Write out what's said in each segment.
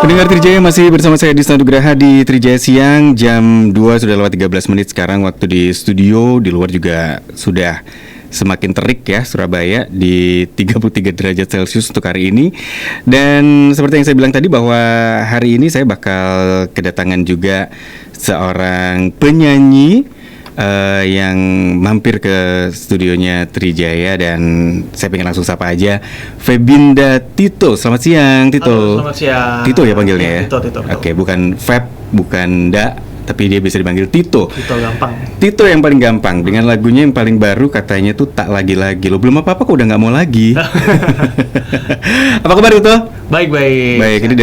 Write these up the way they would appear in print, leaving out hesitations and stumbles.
Pendengar Trijaya masih bersama saya Disna Nugraha di Trijaya Siang. Jam 2 sudah lewat 13 menit sekarang waktu di studio. Di luar juga sudah semakin terik ya Surabaya di 33 derajat Celcius untuk hari ini. Dan seperti yang saya bilang tadi bahwa hari ini saya bakal kedatangan juga seorang penyanyi yang mampir ke studionya Trijaya, dan saya pengen langsung sapa aja Febinda Tito. Selamat siang Tito. Halo, selamat siang. Tito ya panggilnya ya? Tito. Oke, bukan Feb, bukan Da, tapi dia bisa dipanggil Tito. Tito gampang. Tito yang paling gampang, dengan lagunya yang paling baru katanya tuh Tak Lagi-Lagi. Lo belum apa-apa kok udah gak mau lagi. Apa kabar Tito? Baik. Baik, ini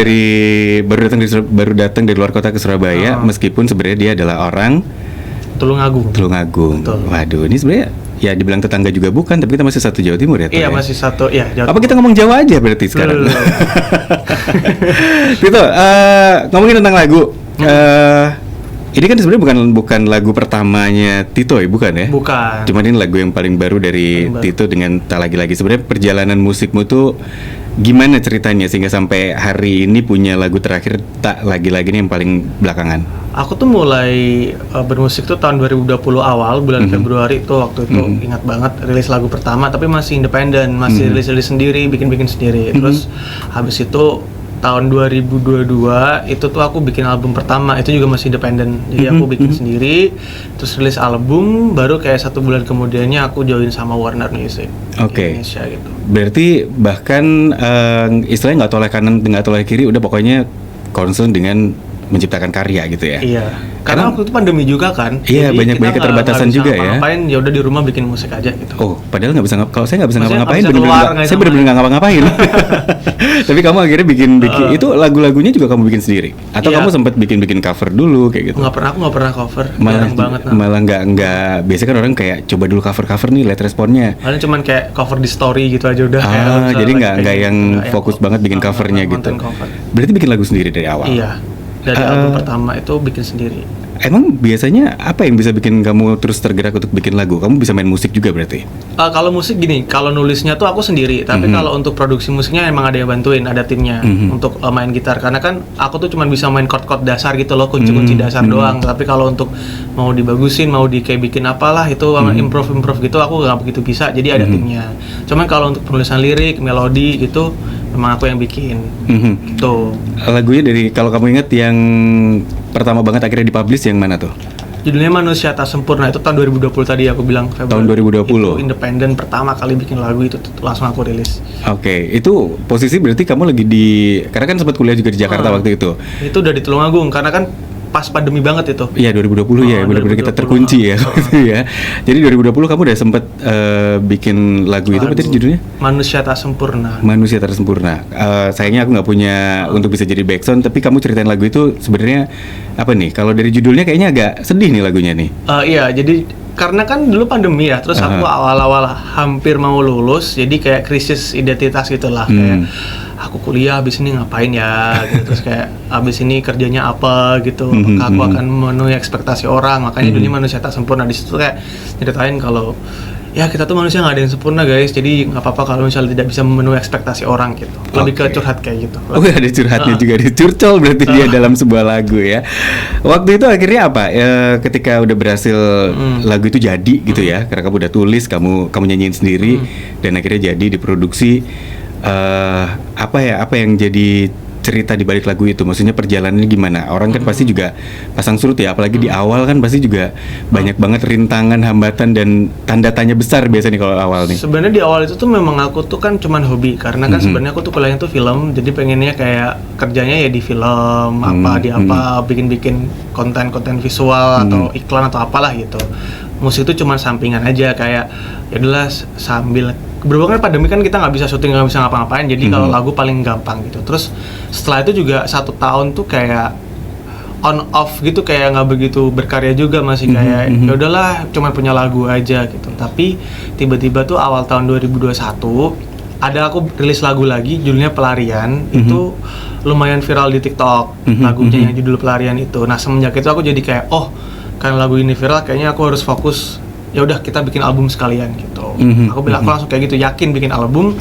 baru datang dari luar kota ke Surabaya, meskipun sebenarnya dia adalah orang Tulungagung. Betul. Waduh, ini sebenarnya ya dibilang tetangga juga bukan, tapi kita masih satu Jawa Timur ya. Iya, masih satu ya. Apa kita ngomong Jawa aja berarti sekarang? Tito, ngomongin tentang lagu. Ini kan sebenarnya bukan lagu pertamanya Tito ya, bukan ya? Bukan. Cuman ini lagu yang paling baru dari Tito dengan Tak Lagi-Lagi. Sebenarnya perjalanan musikmu tuh gimana ceritanya sehingga sampai hari ini punya lagu terakhir Tak Lagi-Lagi ini yang paling belakangan? Aku tuh mulai bermusik tuh tahun 2020 awal, bulan Februari itu, waktu itu ingat banget rilis lagu pertama, tapi masih independen, masih rilis sendiri, bikin sendiri. Terus habis itu tahun 2022 itu tuh aku bikin album pertama, itu juga masih independen. Jadi aku bikin sendiri, terus rilis album, baru kayak 1 bulan kemudiannya aku join sama Warner Music Indonesia gitu. Berarti bahkan istilahnya nggak toleh kanan, nggak toleh kiri, udah pokoknya concern dengan menciptakan karya gitu ya. Iya. Karena waktu itu pandemi juga kan. Iya, banyak keterbatasan juga ya. Ngapain, ya udah di rumah bikin musik aja gitu. Oh, padahal nggak bisa kalau saya nggak bisa ngapa-ngapain, saya bener-bener nggak ngapa-ngapain. Tapi kamu akhirnya bikin itu lagu-lagunya juga kamu bikin sendiri? Atau kamu sempat bikin cover dulu kayak gitu? Aku nggak pernah cover. Malah nggak. Biasanya kan orang kayak coba dulu cover nih, lihat responnya. Paling cuman kayak cover di story gitu aja udah. Jadi nggak yang fokus banget bikin covernya gitu. Berarti bikin lagu sendiri dari awal? Iya. Dari album pertama itu bikin sendiri. Emang biasanya apa yang bisa bikin kamu terus tergerak untuk bikin lagu? Kamu bisa main musik juga berarti? Kalau musik gini, kalau nulisnya tuh aku sendiri. Tapi kalau untuk produksi musiknya emang ada yang bantuin, ada timnya untuk main gitar. Karena kan aku tuh cuma bisa main chord-chord dasar gitu loh, kunci-kunci dasar doang. Tapi kalau untuk mau dibagusin, mau kayak bikin apalah itu improve gitu, aku nggak begitu bisa. Jadi ada timnya. Cuman kalau untuk penulisan lirik, melodi gitu, memang aku yang bikin. Gitu. Lagunya dari, kalau kamu ingat yang pertama banget akhirnya dipublish yang mana tuh? Judulnya Manusia Tak Sempurna, itu tahun 2020 tadi aku bilang, Februari. Tahun 2020? Itu independen pertama kali bikin lagu itu langsung aku rilis. Oke, itu posisi berarti kamu lagi karena kan sempat kuliah juga di Jakarta waktu itu. Itu udah di Tulungagung, karena kan pas pandemi banget itu. Iya, 2020 ya, benar-benar kita terkunci ya. Ya. Jadi 2020 kamu udah sempat bikin lagu itu, apa tadi judulnya? Manusia Tak Sempurna. Manusia Tak Sempurna. Sayangnya aku nggak punya untuk bisa jadi backsound, tapi kamu ceritain lagu itu sebenarnya apa nih? Kalau dari judulnya kayaknya agak sedih nih lagunya nih. Iya, jadi karena kan dulu pandemi ya, terus aku awal-awal hampir mau lulus, jadi kayak krisis identitas gitulah. Kayak aku kuliah habis ini ngapain ya gitu. Terus kayak habis ini kerjanya apa gitu, apakah aku akan memenuhi ekspektasi orang. Makanya judulnya Manusia Tak Sempurna. Di situ kayak ceritain kalau ya kita tuh manusia nggak ada yang sempurna guys, jadi nggak apa-apa kalau misalnya tidak bisa memenuhi ekspektasi orang gitu. Lebih ke curhat kayak gitu. Oh, ada curhatnya juga, dicurcol berarti dia dalam sebuah lagu ya. Waktu itu akhirnya apa? Ketika udah berhasil lagu itu jadi gitu ya, karena kamu udah tulis, kamu nyanyiin sendiri, dan akhirnya jadi diproduksi. Apa yang jadi cerita di balik lagu itu? Maksudnya perjalanannya gimana? Orang kan pasti juga pasang surut ya, apalagi di awal kan pasti juga banyak banget rintangan, hambatan, dan tanda tanya besar biasanya kalau awal nih. Sebenarnya di awal itu tuh memang aku tuh kan cuman hobi, karena kan sebenarnya aku tuh kuliahnya tuh film, jadi pengennya kayak kerjanya ya di film, bikin konten visual atau iklan atau apalah gitu. Musik itu cuma sampingan aja, kayak ya udahlah sambil berhubungan pandemi kan kita nggak bisa syuting, nggak bisa ngapa-ngapain, jadi kalau lagu paling gampang gitu. Terus setelah itu juga 1 tahun tuh kayak on off gitu, kayak nggak begitu berkarya juga, masih kayak ya udahlah cuma punya lagu aja gitu. Tapi tiba-tiba tuh awal tahun 2021 ada aku rilis lagu lagi, judulnya Pelarian. Itu lumayan viral di TikTok, lagunya yang judul Pelarian itu. Nah semenjak itu aku jadi kayak karena lagu ini viral, kayaknya aku harus fokus, ya udah kita bikin album sekalian gitu. Aku langsung kayak gitu, yakin bikin album.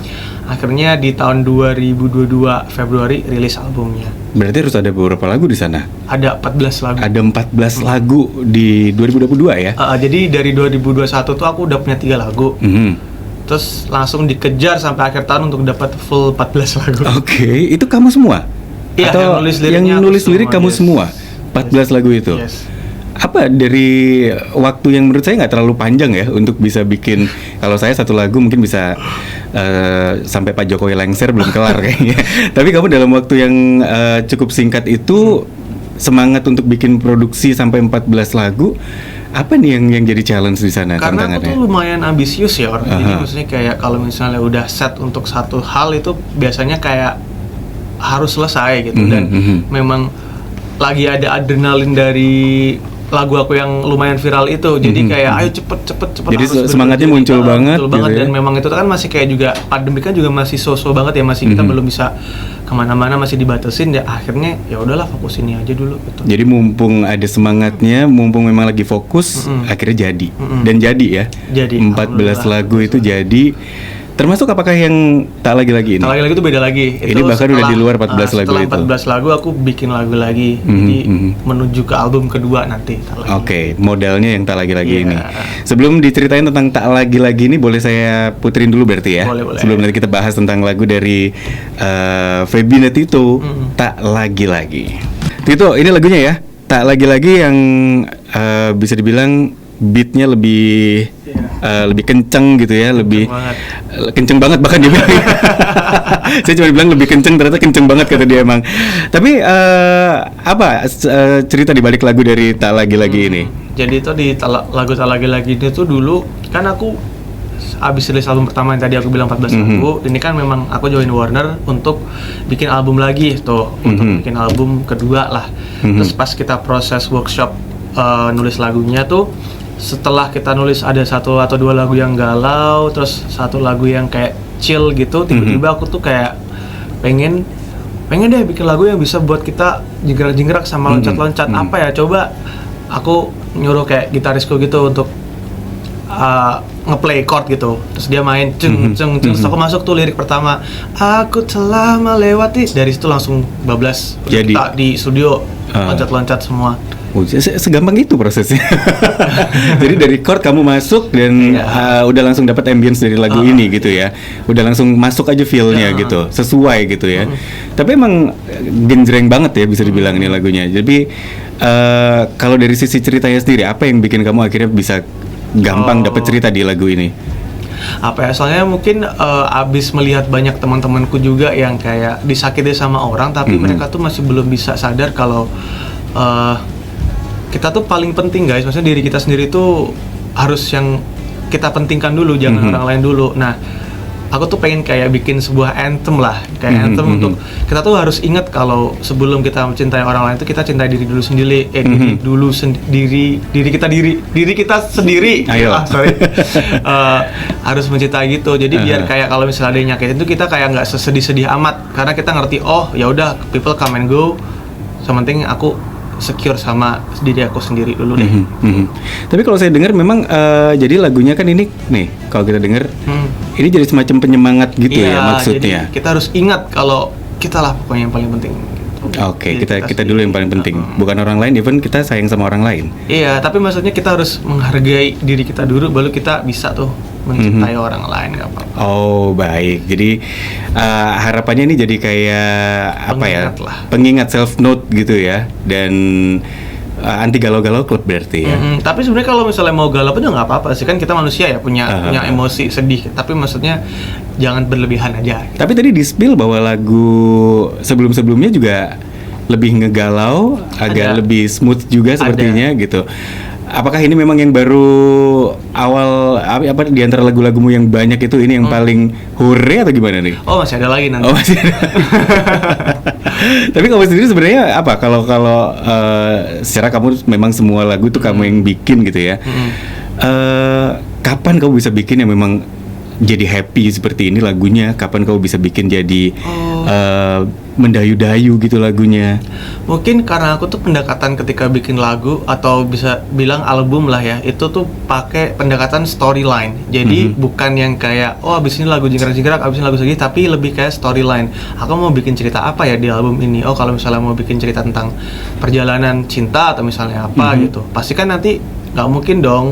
Akhirnya di tahun 2022 Februari rilis albumnya. Berarti harus ada beberapa lagu di sana. Ada 14 lagu. Ada 14 lagu di 2022 ya. Jadi dari 2021 tuh aku udah punya 3 lagu. Terus langsung dikejar sampai akhir tahun untuk dapat full 14 lagu. Oke, itu kamu semua? Iya, atau yang nulis lirik kamu semua? 14 lagu itu. Yes. Apa dari waktu yang menurut saya nggak terlalu panjang ya untuk bisa bikin, kalau saya satu lagu mungkin bisa sampai Pak Jokowi lengser belum kelar kayaknya. Tapi kamu dalam waktu yang cukup singkat itu semangat untuk bikin produksi sampai 14 lagu. Apa nih yang jadi challenge di sana? Karena aku tuh lumayan ambisius ya orang. Jadi maksudnya kayak kalau misalnya udah set untuk satu hal itu biasanya kayak harus selesai gitu. Dan memang lagi ada adrenalin dari lagu aku yang lumayan viral itu, jadi kayak ayo cepet. Jadi semangatnya muncul banget gitu ya? Dan memang itu kan masih kayak juga pandemi kan juga masih so-so banget ya, masih kita belum bisa kemana-mana, masih dibatasin ya. Akhirnya ya udahlah fokus ini aja dulu gitu. Jadi mumpung ada semangatnya, mumpung memang lagi fokus, akhirnya jadi dan jadi ya. Jadi 14 lagu itu jadi. Termasuk apakah yang tak lagi-lagi ini? Tak lagi-lagi itu beda lagi. Ini itu bahkan udah di luar 14 lagu itu. Setelah 14 lagu aku bikin lagu lagi. Jadi menuju ke album kedua nanti. Oke, modalnya yang tak lagi-lagi ini. Yeah. Sebelum diceritain tentang tak lagi-lagi ini, boleh saya puterin dulu berarti ya? Boleh. Sebelum nanti kita bahas tentang lagu dari Febinet itu, tak lagi-lagi. Tito, ini lagunya ya. Tak lagi-lagi yang bisa dibilang beatnya lebih kenceng gitu ya, lebih kenceng banget bahkan dia bilang. Saya cuma bilang lebih kenceng, ternyata kenceng banget kata dia emang. Tapi apa cerita di balik lagu dari Tak Lagi-Lagi ini? Jadi itu di lagu Tak Lagi-Lagi itu tuh dulu kan aku abis rilis album pertama yang tadi aku bilang 14 lagu. Ini kan memang aku join Warner untuk bikin album lagi tuh, untuk bikin album kedua lah. Terus pas kita proses workshop nulis lagunya tuh, setelah kita nulis ada 1 atau 2 lagu yang galau, terus 1 lagu yang kayak chill gitu, tiba-tiba aku tuh kayak pengen deh bikin lagu yang bisa buat kita jingkrak-jingkrak sama loncat-loncat. Apa ya, coba aku nyuruh kayak gitarisku gitu untuk ngeplay chord gitu, terus dia main ceng. Terus aku masuk tuh lirik pertama, aku telah melewati, dari situ langsung bablas. Jadi kita di studio loncat-loncat semua. Segampang itu prosesnya. Jadi dari chord kamu masuk dan udah langsung dapat ambience dari lagu ini gitu ya. Udah langsung masuk aja feel-nya gitu, sesuai gitu ya. Tapi emang genjreng banget ya bisa dibilang ini lagunya. Jadi kalau dari sisi ceritanya sendiri, apa yang bikin kamu akhirnya bisa gampang dapat cerita di lagu ini? Apa ya, soalnya mungkin abis melihat banyak teman-temanku juga yang kayak disakiti sama orang, tapi mereka tuh masih belum bisa sadar kalau kita tuh paling penting guys, maksudnya diri kita sendiri tuh harus yang kita pentingkan dulu, jangan orang lain dulu. Nah, aku tuh pengen kayak bikin sebuah anthem lah, kayak anthem untuk kita tuh harus ingat kalau sebelum kita mencintai orang lain tuh kita cintai diri dulu sendiri, diri kita sendiri. Ayo. Harus mencintai gitu. Jadi biar kayak kalau misalnya ada yang nyakitin tuh kita kayak nggak sesedih-sedih amat, karena kita ngerti oh ya udah people come and go, yang penting aku secure sama diri aku sendiri dulu deh. Tapi kalau saya dengar memang jadi lagunya kan ini nih, kalau kita dengar ini jadi semacam penyemangat gitu ya maksudnya. Jadi kita harus ingat kalau kita lah pokoknya yang paling penting gitu. Oke, kita dulu yang paling penting, bukan orang lain, even kita sayang sama orang lain. Iya, tapi maksudnya kita harus menghargai diri kita dulu, baru kita bisa tuh mencintai orang lain, nggak apa-apa. Oh baik, jadi harapannya ini jadi kayak Pengingat lah. pengingat self note gitu ya, dan anti galau-galau klub berarti ya. Tapi sebenarnya kalau misalnya mau galau pun nggak apa-apa sih, kan kita manusia ya, punya emosi sedih, tapi maksudnya jangan berlebihan aja. Tapi tadi di-spill bahwa lagu sebelum-sebelumnya juga lebih ngegalau, agak lebih smooth juga sepertinya gitu. Apakah ini memang yang baru awal apa di antara lagu-lagumu yang banyak itu ini yang paling hore atau gimana nih? Oh, masih ada lagi nanti. Oh, masih ada. Tapi kamu sendiri sebenarnya apa kalau secara kamu memang semua lagu itu kamu yang bikin gitu ya. Kapan kamu bisa bikin yang memang jadi happy seperti ini lagunya? Kapan kau bisa bikin jadi mendayu-dayu gitu lagunya? Mungkin karena aku tuh pendekatan ketika bikin lagu atau bisa bilang album lah ya, itu tuh pakai pendekatan storyline. Jadi bukan yang kayak abis ini lagu jingkrak-jingkrak, abis ini lagu segini, tapi lebih kayak storyline. Aku mau bikin cerita apa ya di album ini? Kalau misalnya mau bikin cerita tentang perjalanan cinta atau misalnya apa gitu, pasti kan nanti nggak mungkin dong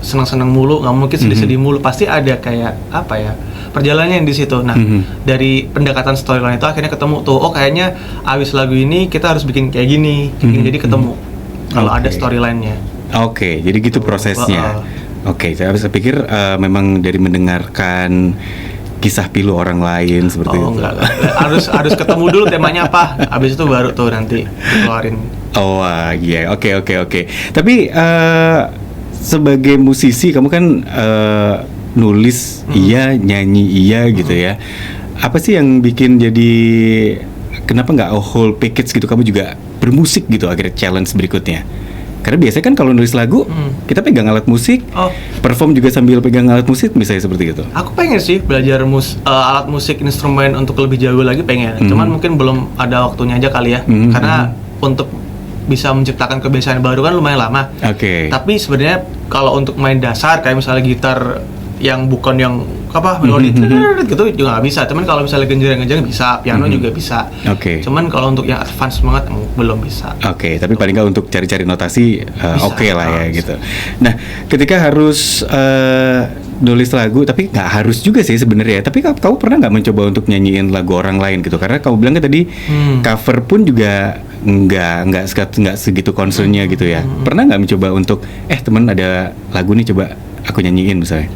senang-senang mulu, nggak mungkin sedih-sedih mulu, pasti ada kayak apa ya, perjalanannya di situ. Nah, dari pendekatan storyline itu akhirnya ketemu tuh, kayaknya abis lagu ini kita harus bikin kayak gini, jadi ketemu kalau ada storyline-nya. Oke, jadi gitu prosesnya. Oke, saya pikir memang dari mendengarkan kisah pilu orang lain seperti itu. Enggak. harus ketemu dulu temanya apa, abis itu baru tuh nanti keluarin. Iya, oke. Tapi sebagai musisi kamu kan nulis iya, nyanyi iya gitu ya. Apa sih yang bikin jadi kenapa nggak whole package gitu? Kamu juga bermusik gitu akhirnya challenge berikutnya. Karena biasanya kan kalau nulis lagu kita pegang alat musik, perform juga sambil pegang alat musik misalnya seperti itu. Aku pengen sih belajar alat musik instrumen untuk lebih jauh lagi pengen. Cuman mungkin belum ada waktunya aja kali ya. Karena untuk bisa menciptakan kebiasaan baru kan lumayan lama. Tapi sebenarnya kalau untuk main dasar kayak misalnya gitar yang bukan yang melodi gitu juga nggak bisa. Cuman kalau misalnya genjreng-genjreng bisa, piano juga bisa. Cuman kalau untuk yang advance banget belum bisa. Tapi paling nggak untuk cari-cari notasi lah ya gitu. Nah, ketika harus nulis lagu, tapi nggak harus juga sih sebenarnya. Tapi kamu pernah nggak mencoba untuk nyanyiin lagu orang lain gitu? Karena kamu bilang kan tadi cover pun juga nggak segitu concernnya gitu ya. Pernah nggak mencoba untuk temen ada lagu nih coba aku nyanyiin misalnya?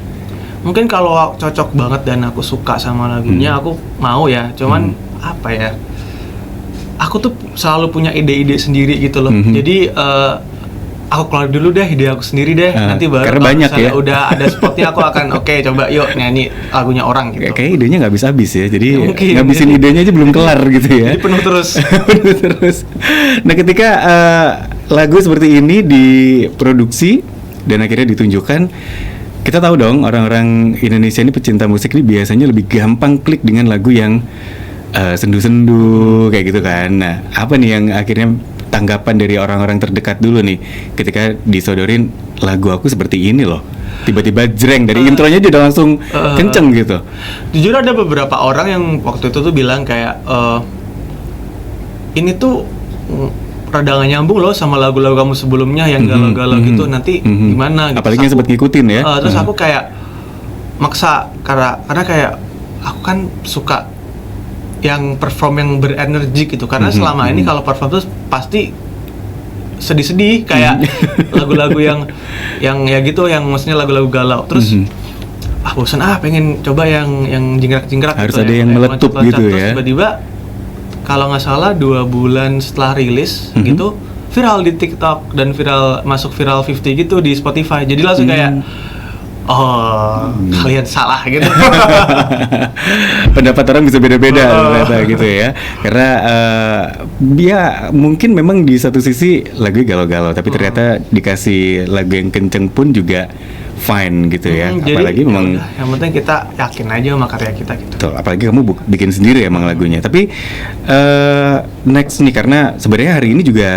Mungkin kalau cocok banget dan aku suka sama lagunya, aku mau ya. Cuman apa ya? Aku tuh selalu punya ide-ide sendiri gitu loh. Jadi aku keluar dulu deh ide aku sendiri deh. Nanti baru karena banyak ya. Udah ada spotnya aku akan coba yuk nyanyi lagunya orang gitu. Kayak idenya nggak habis-habis ya. Jadi ngabisin idenya aja belum kelar gitu ya. Jadi penuh terus. Nah, ketika lagu seperti ini diproduksi dan akhirnya ditunjukkan, kita tahu dong orang-orang Indonesia ini pecinta musik ini biasanya lebih gampang klik dengan lagu yang sendu-sendu kayak gitu kan. Nah, apa nih yang akhirnya tanggapan dari orang-orang terdekat dulu nih ketika disodorin lagu aku seperti ini loh, tiba-tiba jreng dari intronya aja udah langsung kenceng gitu. Jujur ada beberapa orang yang waktu itu tuh bilang kayak ini tuh rada gak nyambung loh sama lagu-lagu kamu sebelumnya yang galau-galau gitu, nanti gimana gitu. Apalagi yang sempat ngikutin ya. Terus aku kayak maksa karena kayak aku kan suka yang perform yang berenergi gitu, karena selama ini kalau perform tuh pasti sedih-sedih kayak lagu-lagu yang ya gitu, yang maksudnya lagu-lagu galau. Terus bosan pengen coba yang jingkrak-jingkrak harus gitu, ada yang meletup gitu terus ya. Tiba-tiba kalau nggak salah 2 bulan setelah rilis gitu viral di TikTok dan masuk viral 50 gitu di Spotify. Jadi langsung kayak kalian salah gitu. Pendapat orang bisa beda-beda ternyata gitu ya. Karena dia mungkin memang di satu sisi lagunya galau-galau, tapi ternyata dikasih lagu yang kenceng pun juga fine gitu ya. Apalagi memang yang penting kita yakin aja sama karya kita gitu. Betul, apalagi kamu bikin sendiri emang lagunya. Tapi next nih, karena sebenarnya hari ini juga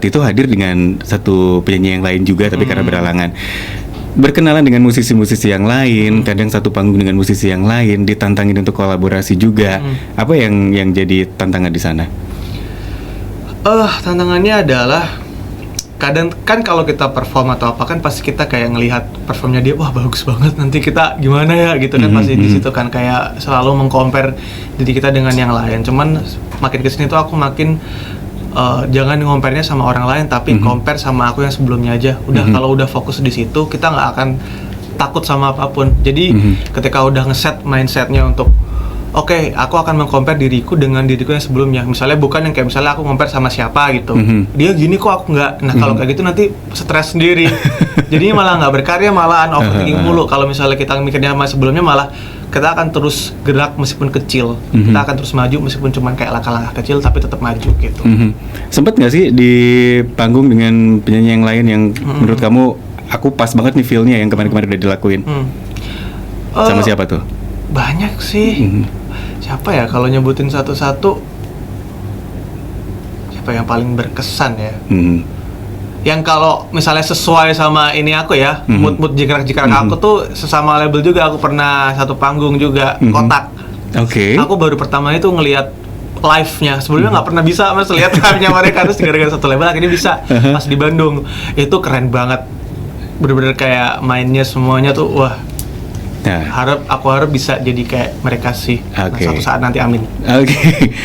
Tito hadir dengan satu penyanyi yang lain juga, tapi karena berhalangan. Berkenalan dengan musisi-musisi yang lain, kadang satu panggung dengan musisi yang lain, ditantangin untuk kolaborasi juga. Apa yang jadi tantangan di sana? Tantangannya adalah kadang kan kalau kita perform atau apa kan pasti kita kayak ngelihat performnya dia, wah bagus banget, nanti kita gimana ya gitu kan, pasti di situ kan kayak selalu mengcompare diri kita dengan yang lain. Cuman makin kesini tuh aku makin jangan ngompernya sama orang lain, tapi compare sama aku yang sebelumnya aja. Udah kalau udah fokus di situ, kita nggak akan takut sama apapun. Jadi ketika udah ngeset mindsetnya untuk aku akan mengcompare diriku dengan diriku yang sebelumnya. Misalnya bukan yang kayak misalnya aku compare sama siapa gitu. Dia gini kok aku nggak. Nah kalau kayak gitu nanti stres sendiri. Jadinya malah nggak berkarya, malahan overthinking mulu. Kalau misalnya kita mikirnya sama sebelumnya, malah kita akan terus gerak meskipun kecil. Kita akan terus maju meskipun cuma kayak langkah-langkah kecil, tapi tetap maju gitu. Sempet nggak sih di panggung dengan penyanyi yang lain yang menurut kamu aku pas banget nih feel-nya yang kemarin-kemarin udah dilakuin? Sama siapa tuh? Banyak sih. Siapa ya kalau nyebutin satu-satu? Siapa yang paling berkesan ya? Yang kalau misalnya sesuai sama ini aku ya, mood jikrak-jikrak aku tuh sesama label juga. Aku pernah satu panggung juga, Kotak. Oke. Aku baru pertama itu ngelihat live-nya. Sebelumnya nggak pernah bisa Mas lihat live-nya mereka, terus gara-gara satu label akhirnya bisa pas di Bandung. Itu keren banget. Bener-bener kayak mainnya semuanya tuh wah. Aku harap bisa jadi kayak mereka sih. Suatu saat nanti, amin.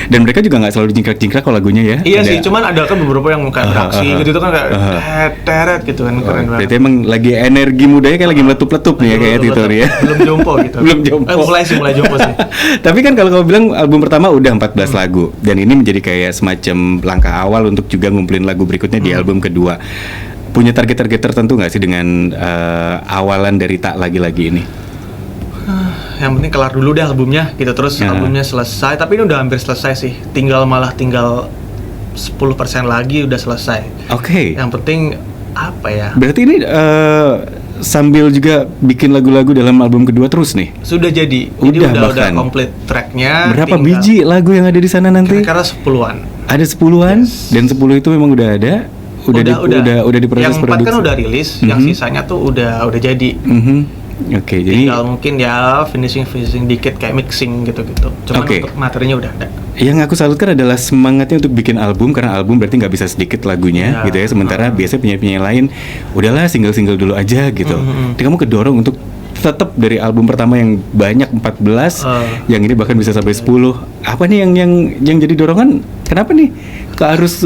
Dan mereka juga nggak selalu jingkrak-jingkrak kalau lagunya ya. Iya sih, cuman ada kan beberapa yang kayak beraksi gitu kan kayak teret gitu kan, keren banget. Berarti emang lagi energi mudanya kayak lagi meletup-letup nih ya kayak Tito ya. Belum jompo gitu. Belum jompo. Mulai jompo sih. Tapi kan kalau kamu bilang album pertama udah 14 lagu dan ini menjadi kayak semacam langkah awal untuk juga ngumpulin lagu berikutnya di album kedua. Punya target-target tertentu nggak sih dengan awalan dari Tak Lagi-Lagi ini? Yang penting kelar dulu deh albumnya gitu, terus albumnya selesai. Tapi ini udah hampir selesai sih, tinggal 10% lagi udah selesai. Yang penting apa ya? Berarti ini sambil juga bikin lagu-lagu dalam album kedua terus nih? Sudah jadi udah komplit tracknya. Berapa biji lagu yang ada di sana nanti? Kira-kira 10-an. Ada 10-an? Dan 10 itu memang udah ada? Udah diproses produksi? Yang 4 kan udah rilis, yang sisanya tuh udah jadi. Jadi tinggal mungkin ya finishing dikit kayak mixing gitu-gitu. Cuman untuk materinya udah ada. Yang aku salutkan adalah semangatnya untuk bikin album, karena album berarti nggak bisa sedikit lagunya gitu ya. Sementara biasanya penyanyi lain udahlah single dulu aja gitu. Jadi kamu kedorong untuk tetap dari album pertama yang banyak 14, yang ini bahkan bisa sampai 10. Apa nih yang jadi dorongan? Kenapa nih harus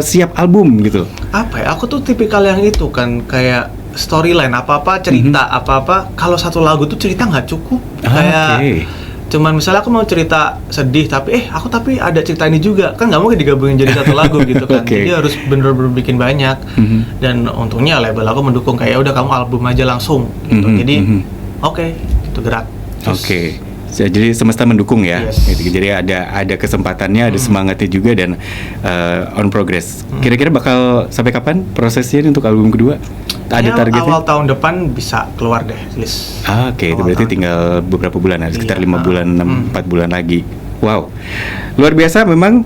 siap album gitu? Apa ya? Aku tuh tipikal yang itu kan, kayak storyline apa-apa, cerita apa-apa. Kalau satu lagu tuh cerita nggak cukup. Kayak cuman misalnya aku mau cerita sedih tapi ada cerita ini juga, kan nggak mungkin digabungin jadi satu lagu gitu kan. Jadi harus bener-bener bikin banyak. Dan untungnya label aku mendukung, kayak udah kamu album aja langsung gitu. Jadi gitu gerak. Jadi semesta mendukung ya. Jadi ada kesempatannya, ada semangatnya juga, dan on progress. Kira-kira bakal sampai kapan prosesnya untuk album kedua? Ada targetnya? Awal tahun depan bisa keluar deh list. Itu berarti tinggal beberapa bulan, sekitar 5 bulan, 4 bulan lagi. Wow, luar biasa memang.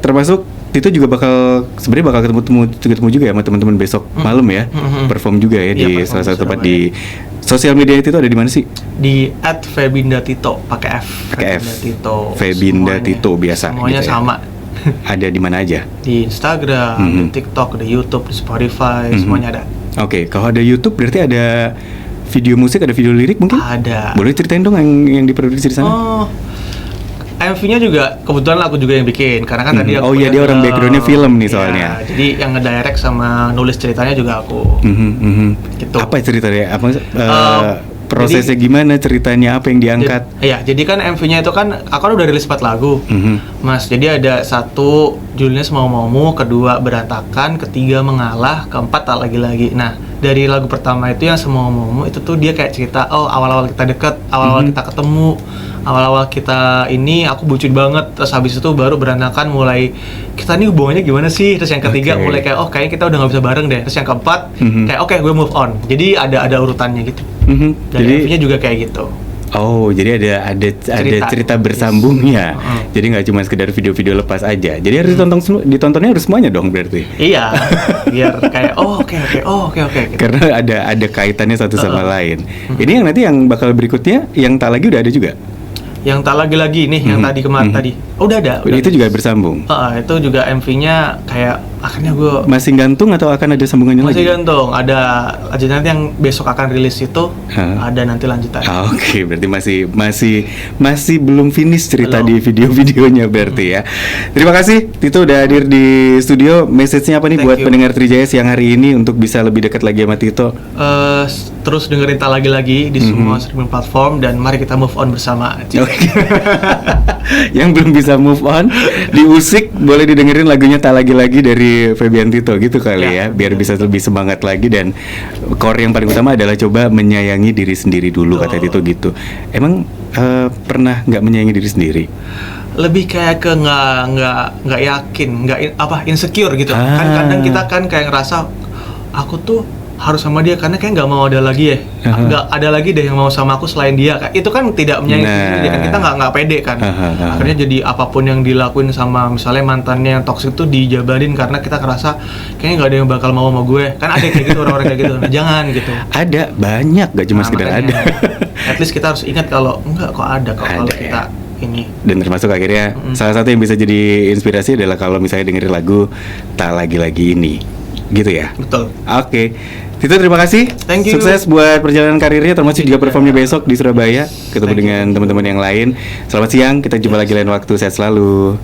Termasuk itu juga sebenarnya bakal ketemu juga ya sama teman-teman besok malam ya, perform juga ya di salah satu tempat di sosial media. Itu ada di mana sih? Di @febindatito pakai F. Febinda Tito biasa. Semuanya gitu ya? Sama. Ada di mana aja? Di Instagram, di TikTok, di YouTube, di Spotify, semuanya ada. Kalau ada YouTube berarti ada video musik, ada video lirik mungkin? Ada. Boleh ceritain dong yang diproduksi di sana? MV-nya juga kebetulan aku juga yang bikin, karena kan tadi aku dia orang backgroundnya film nih soalnya. Jadi yang ngedirect sama nulis ceritanya juga aku. Gitu. Apa ceritanya? Prosesnya gimana, ceritanya apa yang diangkat? Jadi kan MV-nya itu kan aku udah rilis 4 lagu, Mas. Jadi ada 1 judulnya Semau-maumu, kedua Berantakan, ketiga Mengalah, keempat Tak Lagi-lagi. Nah, dari lagu pertama itu yang Semau-maumu itu tuh dia kayak cerita awal-awal kita deket, awal-awal kita ketemu, awal-awal kita ini aku bucin banget. Terus habis itu baru Berantakan mulai kita nih hubungannya gimana sih. Terus yang ketiga mulai kayak kayaknya kita udah nggak bisa bareng deh. Terus yang keempat kayak gue move on. Jadi ada urutannya gitu. Dan MV-nya juga kayak gitu. Jadi ada cerita bersambungnya. Jadi nggak cuma sekedar video-video lepas aja. Jadi harus ditontonnya harus semuanya dong berarti. Iya. Biar kayak oke. Gitu. Karena ada kaitannya satu sama lain. Ini yang nanti yang bakal berikutnya yang Tak Lagi udah ada juga. Yang Tak Lagi nih, yang kemarin tadi. Udah ada. Itu juga bersambung. Itu juga MV-nya kayak akhirnya gue masih gantung atau akan ada sambungannya lagi? Masih gantung. Ada nanti yang besok akan rilis itu ada nanti lanjutannya. Berarti masih belum finish cerita di video-videonya berarti ya. Terima kasih Tito udah hadir di studio. Message-nya apa nih buat pendengar Trijaya siang hari ini untuk bisa lebih dekat lagi sama Tito? Terus dengerin Tak Lagi di semua streaming platform, dan mari kita move on bersama. Yang belum bisa move on, diusik boleh didengerin lagunya Tak Lagi-lagi dari Febian Tito gitu kali ya, biar bisa lebih semangat lagi. Dan core yang paling utama adalah coba menyayangi diri sendiri dulu, kata Tito gitu. Emang pernah nggak menyayangi diri sendiri? Lebih kayak ke nggak yakin, insecure gitu. Kan kadang kita kan kayak ngerasa aku tuh harus sama dia karena kayak nggak mau ada lagi ya, nggak ada lagi deh yang mau sama aku selain dia. Itu kan tidak menyayangi dia kan, kita nggak pede kan. Akhirnya jadi apapun yang dilakuin sama misalnya mantannya yang toksik tuh dijabarin karena kita ngerasa kayaknya nggak ada yang bakal mau sama gue. Kan ada kayak gitu orang-orang kayak gitu. Nah, jangan gitu. Ada banyak, gak cuma sekedar ada. At least kita harus ingat kalau enggak kok ada kok kalau kita ini. Dan termasuk akhirnya salah satu yang bisa jadi inspirasi adalah kalau misalnya dengerin lagu Tak Lagi-Lagi Ini, gitu ya. Betul. Oke. Tito, terima kasih. Thank you. Sukses buat perjalanan karirnya, termasuk juga performnya besok di Surabaya. Ketemu dengan teman-teman yang lain. Selamat siang, kita jumpa lagi lain waktu. Sehat selalu.